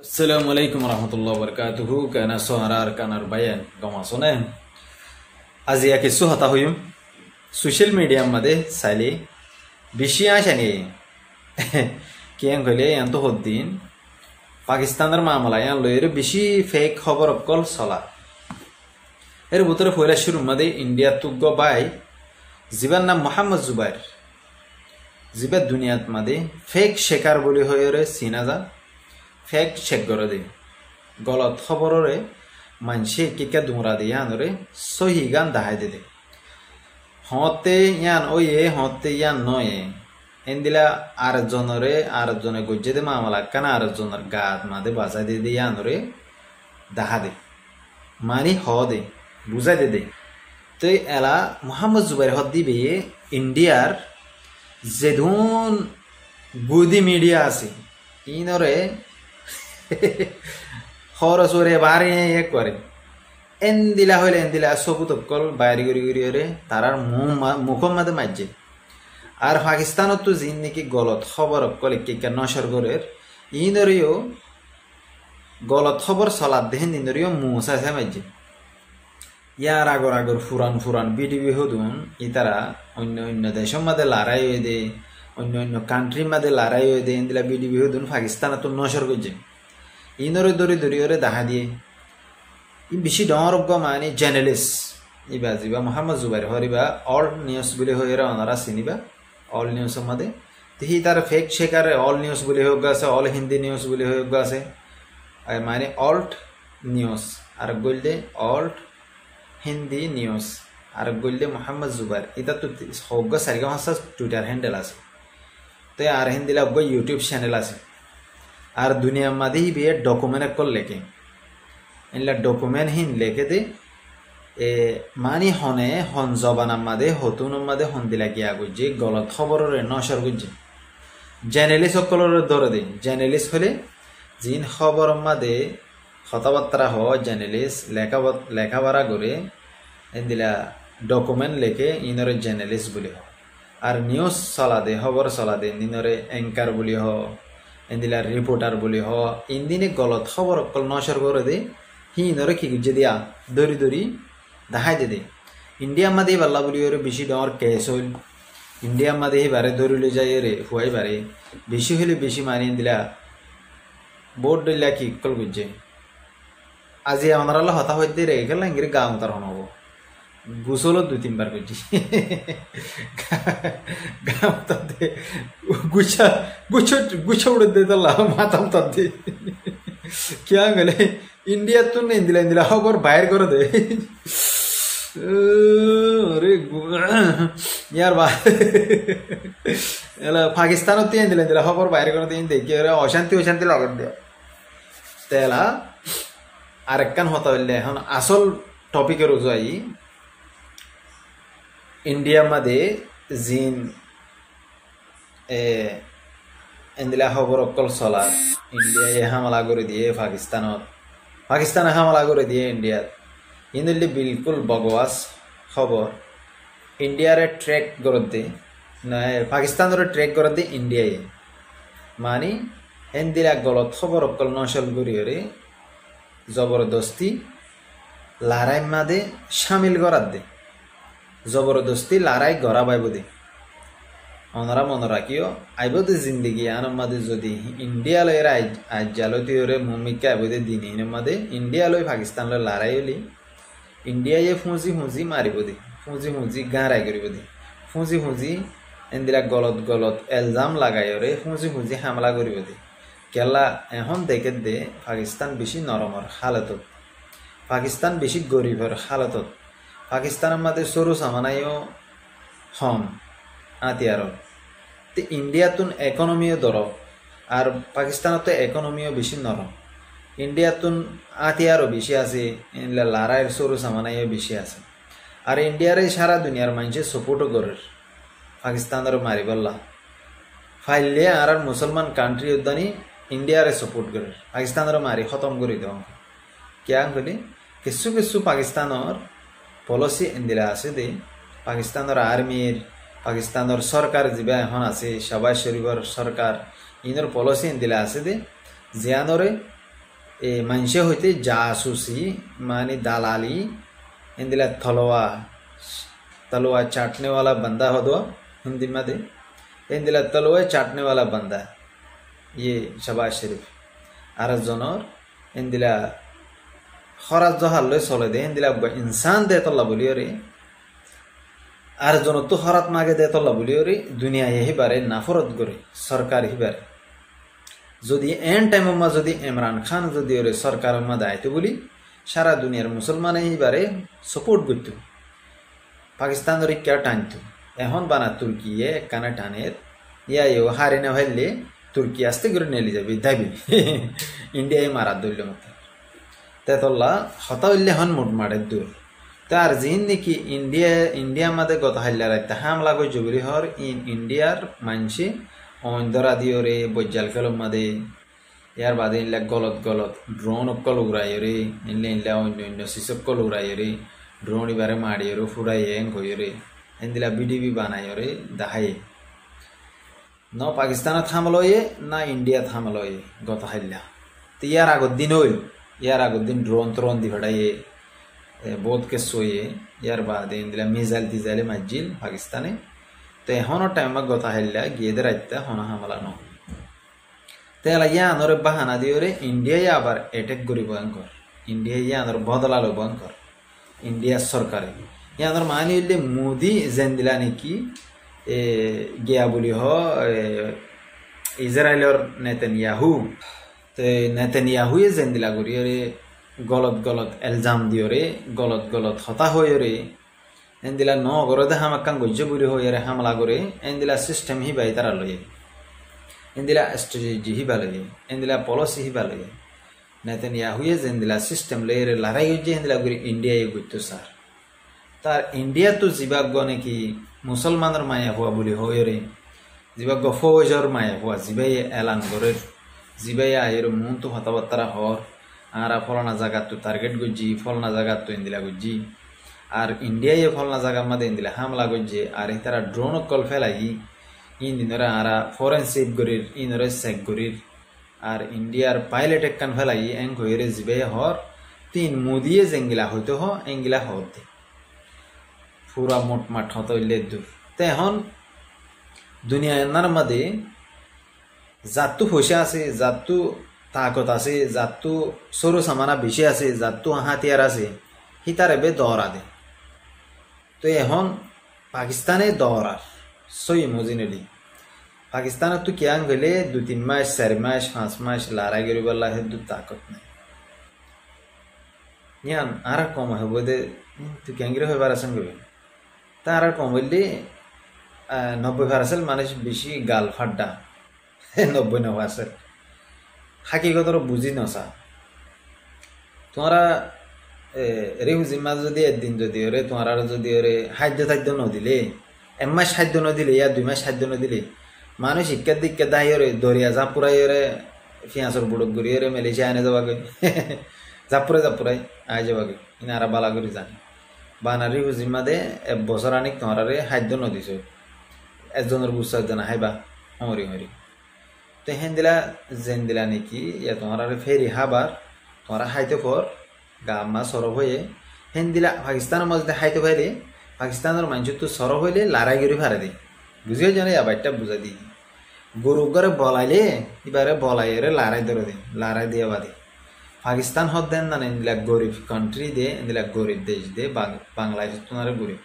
Assalamualaikum warahmatullahi wabarakatuh. Kana soharar kanar bayan gamasone. আজি या किस्सो होता हुयम सोशल मीडिया मध्ये साले विषयाशाने कियां गले यांतो होद्दीन पाकिस्तानर मामला यां लोयर बिशी फेक खबर कल सला एर बुतर फयला शुरू मध्ये इंडिया तुगो बाय जीवन नाम मोहम्मद जुबायर जिबा दुनियात मध्ये फेक शेकार बोली होयरे सिनाजा फेक चेक करे दे गलत खबररे मानसे किका दुंगरा दे यानरे सही गान दाहाय दे होते यान ओये होते यान नये एंदिला आर जने गज्जे दे मामला काना आर जनर गात मादे बाजा दे यानरे दाहा दे मानी हो दे बुझा दे तो एला मोहम्मद जुबायर हद्दी बे इंडियार जेदुन गुदी मीडिया आसे इनरे खरसरे बारे एक करे एंदिला हইলে एंदिला सबुत कल বাইরে গরি তারার মুখম মাদে মাজ্জে আর পাকিস্তানত তো জিন নাকি গলত খবর কল কিকা নশর গরের ইনরিও গলত খবর সালাদ দেন ইনরিও মুসা সে মাজ্জে ইয়ার আগর ফুরান বিডিবি হদুন ইতারা অন্য দেশের মধ্যে লড়াই হয়ে দে অন্য কান্ট্রি মধ্যে লড়াই হয়ে দে ইনদিলা বিডিবি হদুন পাকিস্তানত তো নশর গজে ইনরে দরি ওরে দেখা দিয়ে ই বেশি ডরব মানে জার্নালিস্ট ইবা মোহাম্মদ জুবাইর হরিবা অল নিউজ বলে হইরা ওনারা চিনিবা অল নিউজ মধ্যে তেহি তার ফেক শেকারে অল নিউজ বলে হোক আছে অল হিন্দি নিউজ বলে হোক আছে আর মানে অল্ট নিউজ আর গলদে অল্ট হিন্দি নিউজ আর গলদে মোহাম্মদ জুবাইর এটা তো হোক সারিগা ভাষা টুইটার হ্যান্ডেল আছে তো আর হিন্দিলা হোক ইউটিউব চ্যানেল আছে আর দুনিয়া মাঝে হি বিয়ে ডকুমেন্ট কল লেখে ইনলা ডকুমেন্ট হিন লেখে দে এ মানি হনে হন জবানার মাঝে হতুন মাঝে হন দিলা গিয়া গুজে গলত খবরের নশর গুজে জার্নালিস্ট সকলের ধরে দে জার্নালিস্ট হলে জিন খবর মাঝে কথাবার্তা হ জার্নালিস্ট লেখাপড়া করে দিলা ডকুমেন্ট লেখে ইনরে জার্নালিস্ট বলি হ আর নিউজ চলা দে খবর চলা দে ইনরে এঙ্কার বলি হ এন্দিলা রিপোর্টার বলি হ ইন্দিনে গলত খবর কল নশর করে দে হি নরে কি গুজে দিয়া দরি দেখাই দে ইন্ডিয়া মাদে বাল্লা বলি ওরে বেশি ডর কেস হইল ইন্ডিয়া মাদে হি বারে ধরিলে যায় রে হুয়াই বারে বেশি হইলে বেশি মারি দিলা বোর্ড দিলা কি কল গুজে আজি আমার আল্লাহ হতা হইতে রে গেল ইংরে গাম তার হনব গুসলো 2-3 বার করছি গাম তাতে গুছা উড়ে দে তাল্লা মাতাম তাতে क्या गले इंडिया तो नहीं दिला खबर बाहर कर दे अरे यार पाकिस्तान दिला खबर बाहर कर दे देखिए अशांति लागत दे तेला आरेक्कान होता हইলে এখন আসল টপিকের যাই इंडिया मध्ये जिन एंदिला खबर कल चला इंडिया हमला कर दिए पाकिस्तान हमला कर दिए इंडिया इनले बिल्कुल बगवास खबर इंडियारे ट्रैक कर दे ना पाकिस्तान ट्रैक कर दे इंडिया मानी एंदिला गलत खबर कल नशल करिए जबरदस्ती लड़ाई मादे शामिल करा दे जबरदस्ती लड़ाई गरा पाइब दे ओनरा मन राखियो आइबदे जिंदगी आन मादे जदि इंडिया लयर आजालतियोरे भूमिका आइबदे दिनिन मादे इंडिया लय पाकिस्तान लय लड़ाई हली इंडिया ये फुजी मारिब दे फुजी गाराय करिब दे फुजी एंदिला गलत इल्जाम लागायरे फुजी हमला करिब दे केला এখন দেখে দে पाकिस्तान बेशी नरमर हालतत पाकिस्तान बेशी गरीबर हालतत पाकिस्तान मादे सरू सामानायो हम आतियार तो इंडिया तुन इकोनॉमियो दर और पाकिस्तान तो इकोनॉमियो बेशी नरम इंडिया तुन आतियारो बेशी आसे लड़ाइर सरू सामानायो बेशी आसे और इंडियारे सारा दुनियार मानसे सपोर्ट करे पाकिस्तान मारिबल्ला फाइले और मुसलमान कांट्री उदानी इंडिया रे सपोर्ट करे पाकिस्तान मारी खत्म कर दो क्या कहले किसु पाकिस्तान पॉलिसी इंदिला आसे दे पाकिस्तान आर्मीर पाकिस्तान सरकार जीवा এখন আছে শাবাজ শরীফর सरकार इनर पॉलिसी इंदिला आसे दे जियानरे এ মানুষে হইতে জাসুসি মানে দালালি इंदिला तलवा चाटने वाला बंदा हो दो हिंदी में दे इंदिला तलवा चाटने वाला बंदा ये शबाज शरीफ आरज जनर इंदिला खराज जहाल चले दे इंदिला इंसान दे तल्ला बोलियो रे आर जन तो हरात मागे दे तल्ला बोलियो रे दुनिया यही बारे नाफरत करे सरकार ही बारे যদি এন টাইম মা যদি ইমরান খান যদি ওরে সরকারের মা দায়িত্ব বলি সারা দুনিয়ার মুসলমান এইবারে সাপোর্ট করতো পাকিস্তানের কে টানতো এখন বানা তুর্কিয়ে কানা টানের ইয়া হারে না হইলে তুর্কি আস্তে করে নেলি যাবে দাবি ইন্ডিয়ায় মারা দইল মতো তেতল্লা হতা হইলে হন মুট মারে দূর তার জিন নাকি ইন্ডিয়া মাদে গত হাইলা রাইতে হামলা কই জবরি হর ইন্ডিয়ার মানসি অন্দরা দিও রে বজ্জাল কলম মাদে ইয়ার বাদে ইনলা গলত ড্রোন অকল উড়াই রে ইনলা অন্য সিসকল উড়াই রে ড্রোন ইবারে মারি রে ফুরাই এং হই রে ইনদিলা বিডিবি বানাই রে দাহাই ন পাকিস্তান থামলয়ে না ইন্ডিয়া থামলয়ে গত হাইলা ইয়ার আগর দিন ড্রোন দি ফড়াইয়ে বহুত কে সোয়ে ইয়ার বাদে ইনদিলা মিসাইল মাজিল পাকিস্তানে তো এখনো টাইম গতা হাইলা গিয়ে রাইতা হনা হামলা ন তেলা ইয়ানোর বাহানা দিওরে ইন্ডিয়ায় আবার অ্যাটাক করি ভয়ঙ্কর ইন্ডিয়া ইয়ানোর বদলালো ভয়ঙ্কর ইন্ডিয়ার সরকারে ইয়ানোর মানে হইলে মোদি জেন দিলা নাকি গিয়া বলি হ ইসরায়েলের নেতানিয়াহুয়ে জেন দিলা করি রে গলত এলজাম দিওরে গলত হতা হয়ে রে এন্দিলা ন গরদে হামাক্কান গজ্জ বুড়ি হয়ে রে হামলা করে এন্দিলা সিস্টেম হি বাই তারা লয়ে এন্দিলা স্ট্র্যাটেজি হি বালয়ে এন্দিলা পলিসি হি বালয়ে নেতানিয়াহুয়ে জেন্দিলা সিস্টেম লয়ে রে লড়াই গজ্জে এন্দিলা করে ইন্ডিয়ায় গইতো স্যার তার ইন্ডিয়া তো জিবাগ্য নাকি মুসলমানের মায়া হওয়া বলি হয়ে রে জিবাগ্য ফৌজর মায়া হওয়া জিবাই এলান করে জিবাই আয়ের মন তো হতাবার্তারা হর আরা ফলনা জায়গা তো টার্গেট গজ্জি ফলনা জায়গা তো এন্দিলা গজ্জি আর ইন্ডিয়ায় ফলনা জায়গার মধ্যে এন্দিলা হামলা গজ্জে আর তারা ড্রোন কল ফেলাই ইনদিনরে আরা ফরেন্সিক গরির ইনরে সেক গরির আর ইন্ডিয়ার পাইলট একখান ফেলাই এং হইরে জিবে হর তিন মুদিয়ে জেঙ্গিলা হইতো হ এঙ্গিলা হতে পুরা মোটমাট হত ইলে দূর তে এখন দুনিয়া এনার মধ্যে জাতু পয়সা আছে জাতু তাকত আছে জাতু সরু সামানা বেশি আছে জাতু হাতিয়ার আছে হিতারে বে দৌড়া দে তো এখন পাকিস্তানে দৌড়ার সই মজিনলি পাকিস্তানত তো কিয়াং গেলে 2-3 মাস 4 মাস 5 মাস লড়াই করিব লাগে দু তাকত নাই ইয়ান আর কম হবে দে তুই ক্যাঙ্গিরে হইবার আছেন গবে তার আর কম হইলে 90% মানুষ বেশি গাল ফাড্ডা 90% হাকিগতর বুঝি নসা তোমরা রেহুজি মাছ যদি একদিন যদি ওরে তোমার যদি ওরে খাদ্য নদিলে 1 মাস খাদ্য নদিলে ইয়া 2 মাস খাদ্য নদিলে মানুষ শিক্ষার দিককে দায়ী ওরে দরিয়া জাপুরাই ওরে ফিয়াঁসর বুড়ক ঘুরি ওরে মালয়েশিয়া আনে যাবাগে জাপুরাই আয় যাবাগে ইনারা বালা করে জানে বানারি হুজিমা দে 1 বছর আনিক তোমার খাদ্য নদিছ একজনের বুঝা জানা হাইবা হরি তো হেন্দিলা জেন দিলা নাকি ইয়া তোমার ফেরি হাবার তোমার খাইতে পর গামা সরব হয়ে হেন্দিলা পাকিস্তানের মধ্যে খাইতে পাইলে পাকিস্তানের মানুষ তো সরব হইলে লড়াই করে ফারে দে বুঝিয়ে জানে আবারটা বুঝা দিই গরু করে বলাইলে এবারে বলাইরে লড়াই ধরে দে লড়াই দিয়ে বাদে পাকিস্তান হদ দেন না ইন্দিলা গরিব কান্ট্রি দে ইন্দিলা গরিব দেশ দে বাংলাদেশ তোমার গরিব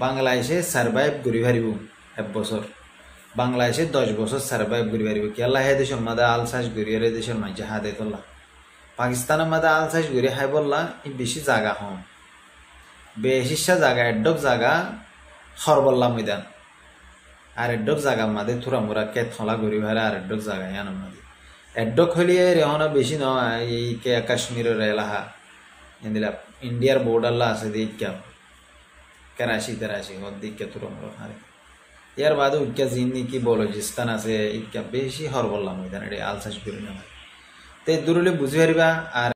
বাংলাদেশে সার্ভাইভ করি পারিব 1 বছর বাংলাদেশে 10 বছর সার্ভাইভ করি পারিব কেলা হে দেশের মধ্যে আলসাস গরিয়ারে দেশের মানুষ হাতে তোলা পাকিস্তানের মধ্যে আলসাস গরি হাই বললা বেশি জায়গা হম বেশিসা জায়গা এডক জায়গা হরবল্লা ময়দান আর এডক জায়গা মাদে থুরা মুরা কে থলা গরি ভাইরা আর এডক জায়গা ইয়ান মাদে এডক হলিয়ে রেহনা বেশি নয় এই কে কাশ্মীরের এলাহা ইন্দিলা ইন্ডিয়ার বর্ডারলা আছে দিকা कराची दिक्के तुरम हारे यार बाद उनका जिन्नी की बलोचिस्तान আছে ইকা বেশি হরবল্লা ময়দান এডি আলসাস করি না তে দূরলে বুঝি পারিবা আর